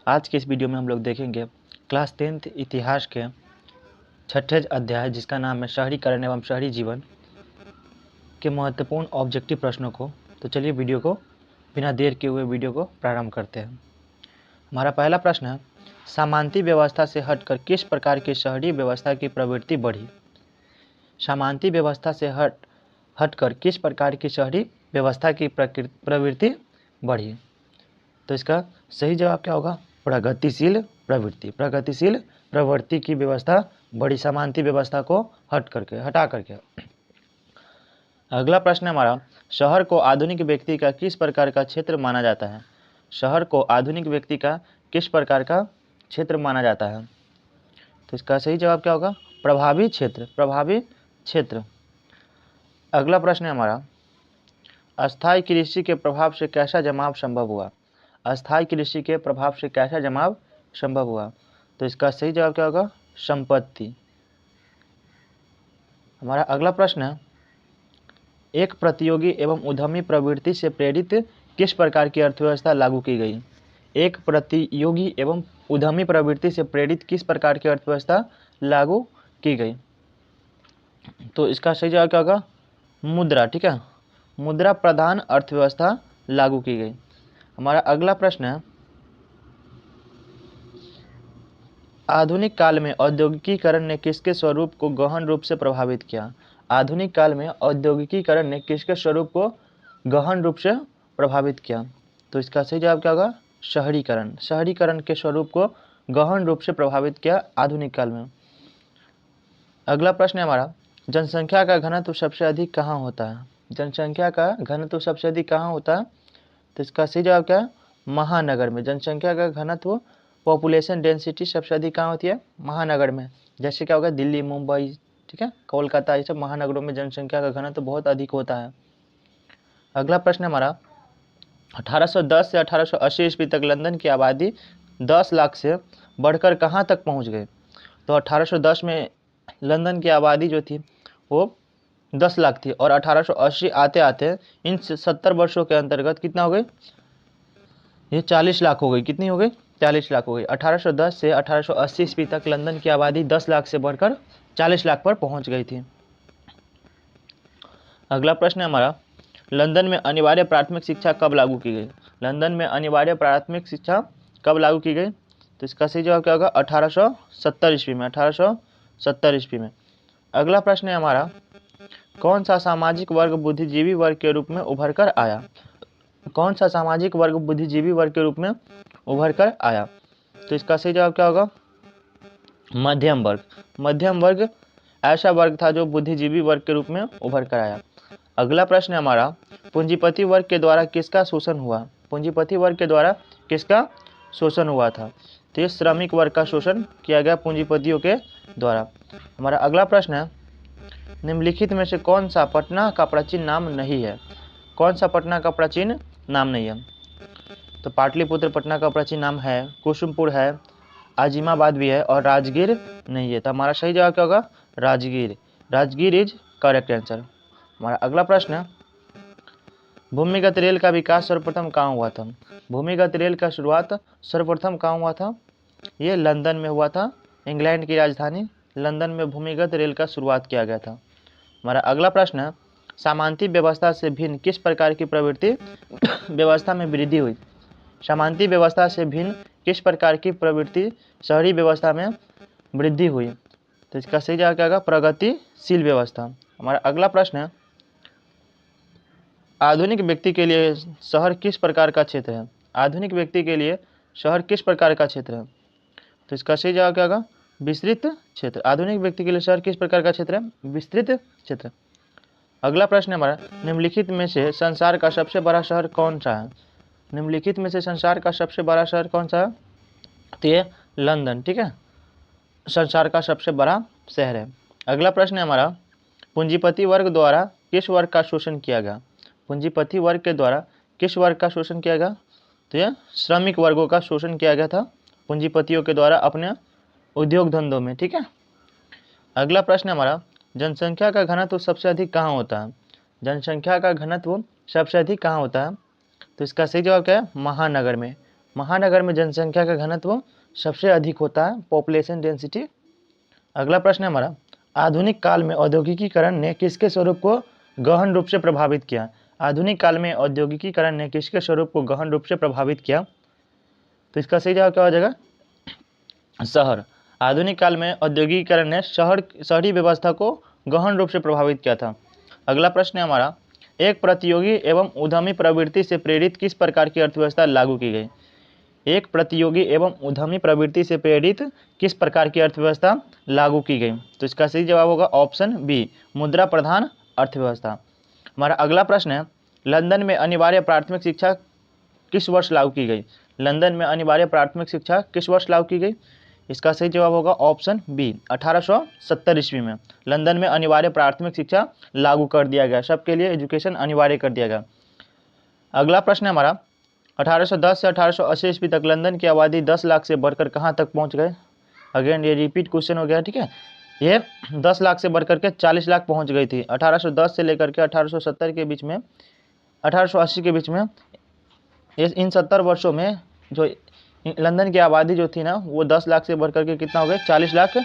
आज के इस वीडियो में हम लोग देखेंगे क्लास 10th इतिहास के छठे अध्याय जिसका नाम है शहरीकरण एवं शहरी जीवन के महत्वपूर्ण ऑब्जेक्टिव प्रश्नों को। तो चलिए वीडियो को बिना देर के हुए वीडियो को प्रारंभ करते हैं। हमारा पहला प्रश्न है, सामंती व्यवस्था से हटकर किस प्रकार की शहरी व्यवस्था की प्रवृत्ति बढ़ी। सामंती व्यवस्था से हटकर किस प्रकार की शहरी व्यवस्था की प्रवृत्ति बढ़ी। तो इसका सही जवाब क्या होगा, प्रगतिशील प्रवृत्ति। प्रगतिशील प्रवृत्ति की व्यवस्था बड़ी सामंती व्यवस्था को हटा करके। अगला प्रश्न हमारा, शहर को आधुनिक व्यक्ति का किस प्रकार का क्षेत्र माना जाता है। शहर को आधुनिक व्यक्ति का किस प्रकार का क्षेत्र माना जाता है। तो इसका सही जवाब क्या होगा, प्रभावी क्षेत्र। प्रभावी क्षेत्र। अगला प्रश्न है हमारा, अस्थायी कृषि के प्रभाव से कैसा जमाव संभव हुआ। अस्थायी कृषि के प्रभाव से कैसा जमाव संभव हुआ। तो इसका सही जवाब क्या होगा, संपत्ति। हमारा अगला प्रश्न है, एक प्रतियोगी एवं उद्यमी प्रवृत्ति से प्रेरित किस प्रकार की अर्थव्यवस्था लागू की गई। एक प्रतियोगी एवं उद्यमी प्रवृत्ति से प्रेरित किस प्रकार की अर्थव्यवस्था लागू की गई। तो इसका सही जवाब क्या होगा, मुद्रा। ठीक है, मुद्रा प्रधान अर्थव्यवस्था लागू की गई। हमारा अगला प्रश्न है, आधुनिक काल में औद्योगिकीकरण ने किसके स्वरूप को गहन रूप से प्रभावित किया। आधुनिक काल में औद्योगिकीकरण ने किसके स्वरूप को गहन रूप से प्रभावित किया। तो इसका सही जवाब क्या होगा, शहरीकरण। शहरीकरण के स्वरूप को गहन रूप से प्रभावित किया आधुनिक काल में। अगला प्रश्न है हमारा, जनसंख्या का घनत्व सबसे अधिक कहाँ होता है। जनसंख्या का घनत्व सबसे अधिक कहाँ होता है। तो इसका सही जवाब क्या है, महानगर में। जनसंख्या का घनत्व पॉपुलेशन डेंसिटी सबसे अधिक कहाँ होती है, महानगर में। जैसे क्या होगा, दिल्ली, मुंबई, ठीक है, कोलकाता, ये सब महानगरों में जनसंख्या का घनत्व बहुत अधिक होता है। अगला प्रश्न हमारा, 1810 से 1880 ईस्वी तक लंदन की आबादी 10 लाख से बढ़कर कहाँ तक पहुँच गई। तो 1810 में लंदन की आबादी जो थी वो 10 लाख थी और 1880 आते आते इन 70 वर्षों के अंतर्गत कितना हो गई, ये 40 लाख हो गई। कितनी हो गई, 40 लाख हो गई। 1810 से 1880 ईस्वी तक लंदन की आबादी 10 लाख से बढ़कर 40 लाख पर पहुंच गई थी। अगला प्रश्न है हमारा, लंदन में अनिवार्य प्राथमिक शिक्षा कब लागू की गई। लंदन में अनिवार्य प्राथमिक शिक्षा कब लागू की गई। तो इसका सही जवाब क्या होगा, 1870 ईस्वी में। 1870 ईस्वी में। अगला प्रश्न है हमारा, कौन सा सामाजिक वर्ग बुद्धिजीवी वर्ग के रूप में उभर कर आया। कौन सा सामाजिक वर्ग बुद्धिजीवी वर्ग के रूप में उभर कर आया। तो इसका सही जवाब क्या होगा, मध्यम वर्ग। मध्यम वर्ग ऐसा वर्ग था जो बुद्धिजीवी वर्ग के रूप में उभर कर आया। अगला प्रश्न है हमारा, पूंजीपति वर्ग के द्वारा किसका शोषण हुआ। पूंजीपति वर्ग के द्वारा किसका शोषण हुआ था। तो ये श्रमिक वर्ग का शोषण किया गया पूंजीपतियों के द्वारा। हमारा अगला प्रश्न है, निम्नलिखित में से कौन सा पटना का प्राचीन नाम नहीं है। कौन सा पटना का प्राचीन नाम नहीं है। तो पाटलिपुत्र पटना का प्राचीन नाम है, कुसुमपुर है, आजिमाबाद भी है और राजगीर नहीं है। तो हमारा सही जवाब क्या होगा, Rajgir. Rajgir is correct answer. हमारा अगला प्रश्न है, भूमिगत रेल का विकास सर्वप्रथम कहाँ हुआ था। भूमिगत रेल का शुरुआत सर्वप्रथम कहाँ हुआ था। ये लंदन में हुआ था। इंग्लैंड की राजधानी लंदन में भूमिगत रेल का शुरुआत किया गया था। हमारा अगला प्रश्न है, सामंती व्यवस्था से भिन्न किस प्रकार की प्रवृत्ति व्यवस्था में वृद्धि हुई। सामंती व्यवस्था से भिन्न किस प्रकार की प्रवृत्ति शहरी व्यवस्था में वृद्धि हुई। तो इसका सही जवाब क्या होगा, प्रगतिशील व्यवस्था। हमारा अगला प्रश्न है, आधुनिक व्यक्ति के लिए शहर किस प्रकार का क्षेत्र है। आधुनिक व्यक्ति के लिए शहर किस प्रकार का क्षेत्र है। तो इसका सही जवाब क्या होगा, विस्तृत क्षेत्र। आधुनिक व्यक्ति के लिए शहर किस प्रकार का क्षेत्र है, विस्तृत क्षेत्र। अगला प्रश्न है हमारा, निम्नलिखित में से संसार का सबसे बड़ा शहर कौन सा है। निम्नलिखित में से संसार का सबसे बड़ा शहर कौन सा है। तो ये लंदन, ठीक है, संसार का सबसे बड़ा शहर है। अगला प्रश्न है हमारा, पूंजीपति वर्ग द्वारा किस वर्ग का शोषण किया गया। पूंजीपति वर्ग के द्वारा किस वर्ग का शोषण किया गया। तो यह श्रमिक वर्गों का शोषण किया गया था पूंजीपतियों के द्वारा अपने उद्योग धंधों में, ठीक है। अगला प्रश्न है हमारा, जनसंख्या का घनत्व सबसे अधिक कहाँ होता है। जनसंख्या का घनत्व सबसे अधिक कहाँ होता है। तो इसका सही जवाब क्या है, महानगर में। महानगर में जनसंख्या का घनत्व सबसे अधिक होता है, पॉपुलेशन डेंसिटी। अगला प्रश्न है हमारा, आधुनिक काल में औद्योगिकीकरण ने किसके स्वरूप को गहन रूप से प्रभावित किया? आधुनिक काल में औद्योगिकीकरण ने किसके स्वरूप को गहन रूप से प्रभावित किया? तो इसका सही जवाब क्या हो जाएगा? शहर। आधुनिक काल में औद्योगिकीकरण ने शहरी व्यवस्था को गहन रूप से प्रभावित किया था। अगला प्रश्न है हमारा, एक प्रतियोगी एवं उद्यमी प्रवृत्ति से प्रेरित किस प्रकार की अर्थव्यवस्था लागू की गई? एक प्रतियोगी एवं उद्यमी प्रवृत्ति से प्रेरित किस प्रकार की अर्थव्यवस्था लागू की गई? तो इसका सही जवाब होगा ऑप्शन बी, मुद्रा प्रधान अर्थव्यवस्था। हमारा अगला प्रश्न है, लंदन में अनिवार्य प्राथमिक शिक्षा किस वर्ष लागू की गई? लंदन में अनिवार्य प्राथमिक शिक्षा किस वर्ष लागू की गई? इसका सही जवाब होगा ऑप्शन बी, 1870 ईस्वी में लंदन में अनिवार्य प्राथमिक शिक्षा लागू कर दिया गया, सबके लिए एजुकेशन अनिवार्य कर दिया गया। अगला प्रश्न है हमारा, 1810 से 1880 ईस्वी तक लंदन की आबादी 10 लाख से बढ़कर कहाँ तक पहुँच गए? अगेन ये रिपीट क्वेश्चन हो गया, ठीक है। ये 10 लाख से बढ़कर के 40 लाख पहुँच गई थी 1810 से लेकर के 1870 के बीच में, 1880 के बीच में। इन 70 वर्षों में जो लंदन की आबादी जो थी ना, वो 10 लाख से बढ़कर के कितना हो गए? 40 लाख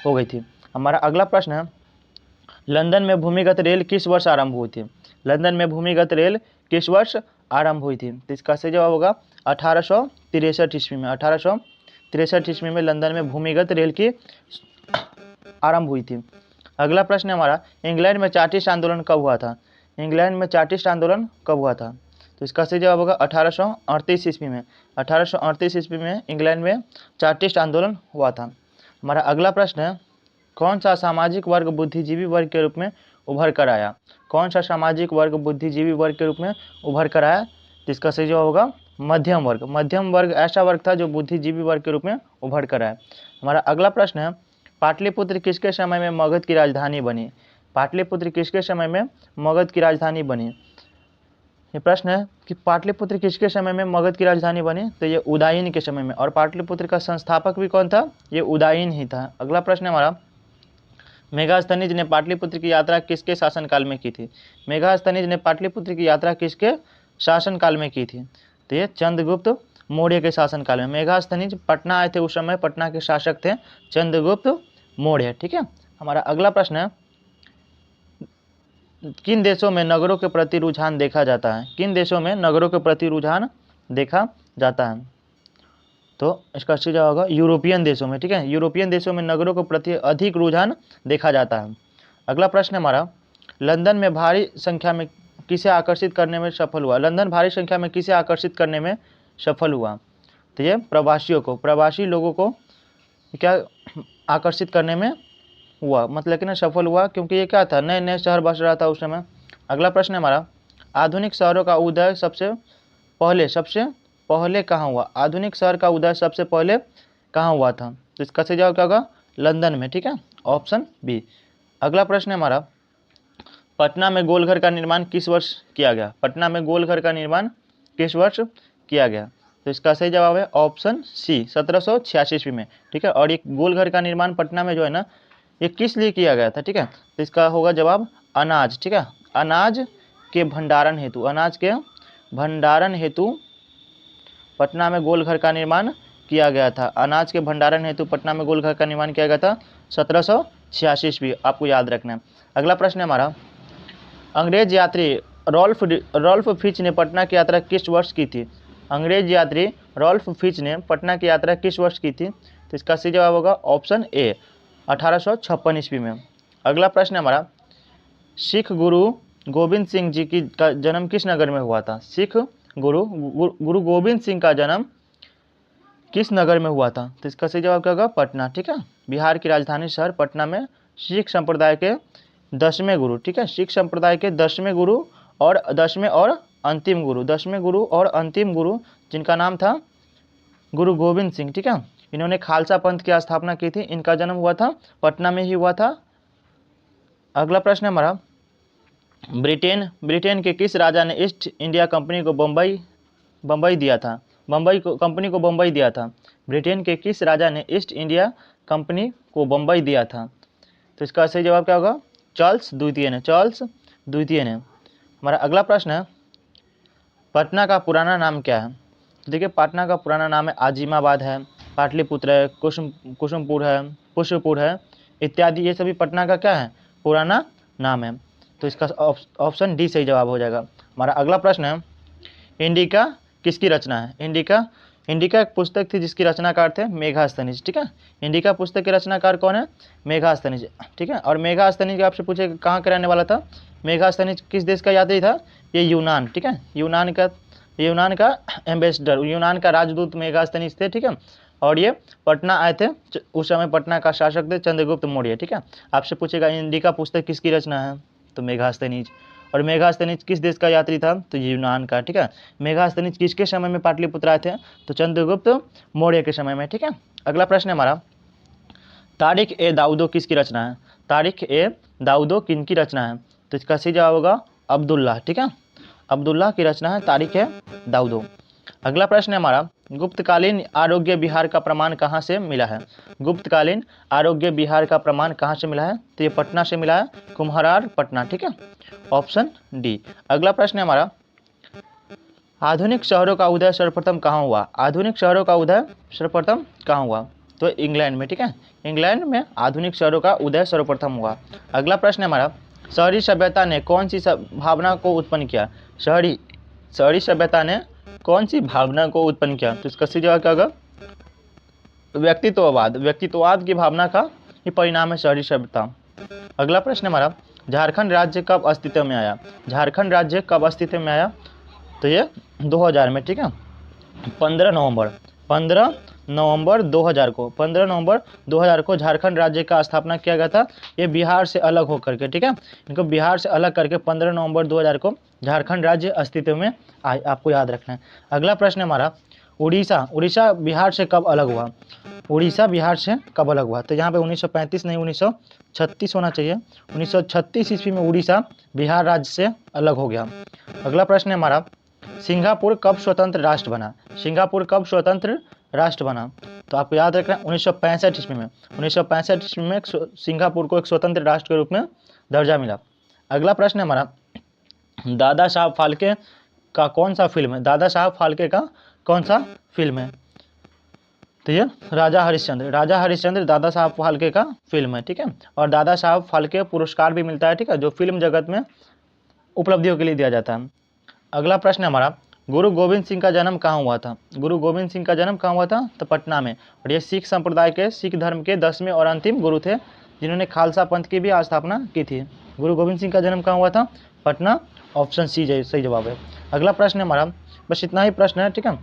हो गई थी। हमारा अगला प्रश्न है, लंदन में भूमिगत रेल किस वर्ष आरंभ हुई थी? लंदन में भूमिगत रेल किस वर्ष आरंभ हुई थी? तो इसका सही जवाब होगा 1863 ईस्वी में। 1863 ईस्वी में लंदन में भूमिगत रेल की आरंभ हुई थी। अगला प्रश्न है हमारा, इंग्लैंड में चार्टिस्ट आंदोलन कब हुआ था? इंग्लैंड में चार्टिस्ट आंदोलन कब हुआ था? तो इसका सही जवाब होगा 1838 ईस्वी में। 1838 ईस्वी में इंग्लैंड में चार्टिस्ट आंदोलन हुआ था। हमारा अगला प्रश्न है, कौन सा सामाजिक वर्ग बुद्धिजीवी वर्ग के रूप में उभर कर आया? कौन सा सामाजिक वर्ग बुद्धिजीवी वर्ग के रूप में उभर कर आया? तो इसका सही जवाब होगा मध्यम वर्ग। मध्यम वर्ग ऐसा वर्ग था जो बुद्धिजीवी वर्ग के रूप में उभर कर आया। हमारा अगला प्रश्न है, पाटलिपुत्र किसके समय में मगध की राजधानी बनी? पाटलिपुत्र किसके समय में मगध की राजधानी बनी? ये प्रश्न है कि पाटलिपुत्र किसके समय में मगध की राजधानी बनी? तो ये उदयन के समय में। और पाटलिपुत्र का संस्थापक भी कौन था? ये उदयन ही था। अगला प्रश्न है हमारा, मेगास्थनीज ने पाटलिपुत्र की यात्रा किसके शासनकाल में की थी? मेगास्थनीज ने पाटलिपुत्र की यात्रा किसके शासनकाल में की थी? तो ये चंद्रगुप्त मौर्य के शासनकाल में। मेगास्थनीज पटना आए थे, उस समय पटना के शासक थे चंद्रगुप्त मौर्य, ठीक है। हमारा अगला प्रश्न है, किन देशों में नगरों के प्रति रुझान देखा जाता है? किन देशों में नगरों के प्रति रुझान देखा जाता है? तो इसका सही जवाब होगा यूरोपियन देशों में, ठीक है। यूरोपियन देशों में नगरों के प्रति अधिक रुझान देखा जाता है। अगला प्रश्न है हमारा, लंदन में भारी संख्या में किसे आकर्षित करने में सफल हुआ? लंदन भारी संख्या में किसे आकर्षित करने में सफल हुआ? तो ये प्रवासियों को, प्रवासी लोगों को क्या आकर्षित करने में हुआ, मतलब कि ना सफल हुआ, क्योंकि ये क्या था, नए नए शहर बस रहा था उस समय। अगला प्रश्न है हमारा, आधुनिक शहरों का उदय सबसे पहले कहाँ हुआ? आधुनिक शहर का उदय सबसे पहले कहाँ हुआ था? तो इसका सही जवाब क्या होगा? लंदन में, ठीक है, ऑप्शन बी। अगला प्रश्न है हमारा, पटना में गोलघर का निर्माण किस वर्ष किया गया? पटना में गोलघर का निर्माण किस वर्ष किया गया? तो इसका सही जवाब है ऑप्शन सी, 1786 ईस्वी में, ठीक है। और एक गोलघर का निर्माण पटना में जो है ना, ये किस लिए किया गया था, ठीक है। तो इसका होगा जवाब अनाज, ठीक है, अनाज के भंडारण हेतु। अनाज के भंडारण हेतु पटना में गोलघर का निर्माण किया गया था। अनाज के भंडारण हेतु पटना में गोलघर का निर्माण किया गया था 1786 ईस्वी, आपको याद रखना है। अगला प्रश्न है हमारा, अंग्रेज यात्री रॉल्फ फिच ने पटना की यात्रा किस वर्ष की थी? अंग्रेज यात्री रॉल्फ फिच ने पटना की यात्रा किस वर्ष की थी? तो इसका सही जवाब होगा ऑप्शन ए, 1856 ईस्वी में। अगला प्रश्न है हमारा, सिख गुरु गोविंद सिंह जी का जन्म किस नगर में हुआ था? सिख गुरु गोविंद सिंह का जन्म किस नगर में हुआ था? तो इसका सही जवाब क्या होगा? पटना, ठीक है। बिहार की राजधानी शहर पटना में सिख संप्रदाय के 10वें गुरु, ठीक है, सिख संप्रदाय के 10वें गुरु और 10वें और अंतिम गुरु, 10वें गुरु और अंतिम गुरु, जिनका नाम था गुरु गोविंद सिंह, ठीक है। इन्होंने खालसा पंथ की स्थापना की थी। इनका जन्म हुआ था पटना में ही हुआ था। अगला प्रश्न है हमारा, ब्रिटेन के किस राजा ने ईस्ट इंडिया कंपनी को बम्बई दिया था? कंपनी को बम्बई दिया था। ब्रिटेन के किस राजा ने ईस्ट इंडिया कंपनी को बम्बई दिया था? तो इसका सही जवाब क्या होगा? चार्ल्स द्वितीय ने, चार्ल्स द्वितीय ने। हमारा अगला प्रश्न है, पटना का पुराना नाम क्या है? तो देखिए पटना का पुराना नाम है आजिमाबाद है, पाटलिपुत्र है, कुसुमपुर है, पुष्पपुर है इत्यादि, ये सभी पटना का क्या है, पुराना नाम है। तो इसका ऑप्शन डी सही जवाब हो जाएगा। हमारा अगला प्रश्न है, इंडिका किसकी रचना है। इंडिका एक पुस्तक थी जिसकी रचनाकार थे मेघास्तनीज। ठीक है, इंडिका पुस्तक के रचनाकार कौन है, मेघास्तनीज। ठीक है, और मेघास्तनीज आपसे पूछे कहाँ का रहने वाला था, मेघास्तनीज किस देश का यात्री था, ये यूनान। ठीक है, यूनान का एम्बेसडर, यूनान का राजदूत मेघास्तनीज थे। ठीक है, और ये पटना आए थे, उस समय पटना का शासक थे चंद्रगुप्त मौर्य। ठीक है, आपसे पूछेगा इंडिका पुस्तक किसकी रचना है, तो मेघास्तनीज। और मेघास्तनीज किस देश का यात्री था, तो यूनान का। ठीक है, मेघास्तनीज किसके समय में पाटलिपुत्र आए थे, तो चंद्रगुप्त मौर्य के समय में। ठीक है, अगला प्रश्न है हमारा, तारिख ए दाऊदो किसकी रचना है, तारिख ए दाऊदो किनकी रचना है, तो इसका सही जवाब होगा अब्दुल्ला। ठीक है, अब्दुल्ला की रचना है तारिख ए दाऊदो। अगला प्रश्न है हमारा, गुप्तकालीन आरोग्य विहार का प्रमाण कहाँ से मिला है, गुप्तकालीन आरोग्य विहार का प्रमाण कहाँ से मिला है, तो ये पटना से मिला है, कुम्हरार पटना। ठीक है, ऑप्शन डी। अगला प्रश्न है हमारा, आधुनिक शहरों का उदय सर्वप्रथम कहाँ हुआ, आधुनिक शहरों का उदय सर्वप्रथम कहाँ हुआ, तो इंग्लैंड में। ठीक है, इंग्लैंड में आधुनिक शहरों का उदय सर्वप्रथम हुआ। अगला प्रश्न है हमारा, शहरी सभ्यता ने कौन सी भावना को उत्पन्न किया, शहरी सभ्यता ने कौन सी भावना को उत्पन्न किया, तो इसका सही जवाब क्या होगा, व्यक्तित्ववाद की भावना का ही परिणाम है शहरी सभ्यता। अगला प्रश्न हमारा, झारखंड राज्य कब अस्तित्व में आया, झारखंड राज्य कब अस्तित्व में आया, तो ये 2000 में। ठीक है, 15 नवंबर 2000 को झारखंड राज्य का स्थापना किया गया था, ये बिहार से अलग होकर के। ठीक है, इनको बिहार से अलग करके 15 नवंबर 2000 को झारखंड राज्य अस्तित्व में आए, आपको याद रखना है। अगला प्रश्न है हमारा, उड़ीसा बिहार से कब अलग हुआ, उड़ीसा बिहार से कब अलग हुआ, तो यहाँ पे 1935 नहीं 1936 होना चाहिए, 1936 ईस्वी में उड़ीसा बिहार राज्य से अलग हो गया। अगला प्रश्न है हमारा, सिंगापुर कब स्वतंत्र राष्ट्र बना, सिंगापुर कब स्वतंत्र राष्ट्र बना, तो आपको याद रखना है 1965 ईस्वी में, 1965 ईस्वी में सिंगापुर को एक स्वतंत्र राष्ट्र के रूप में दर्जा मिला। अगला प्रश्न है हमारा, दादा साहब फाल्के का कौन सा फिल्म है, दादा साहब फाल्के का कौन सा फिल्म है, तो ये राजा हरिश्चंद्र दादा साहब फाल्के का फिल्म है। ठीक है, और दादा साहब फाल्के पुरस्कार भी मिलता है। ठीक है, जो फिल्म जगत में उपलब्धियों के लिए दिया जाता है। अगला प्रश्न है हमारा, गुरु गोविंद सिंह का जन्म कहाँ हुआ था, गुरु गोविंद सिंह का जन्म कहाँ हुआ था, तो पटना में। और ये सिख संप्रदाय के, सिख धर्म के 10वें और अंतिम गुरु थे जिन्होंने खालसा पंथ की भी स्थापना की थी। गुरु गोविंद सिंह का जन्म कहाँ हुआ था, पटना, ऑप्शन सी सही जवाब है। अगला प्रश्न है हमारा, बस इतना ही प्रश्न है। ठीक है,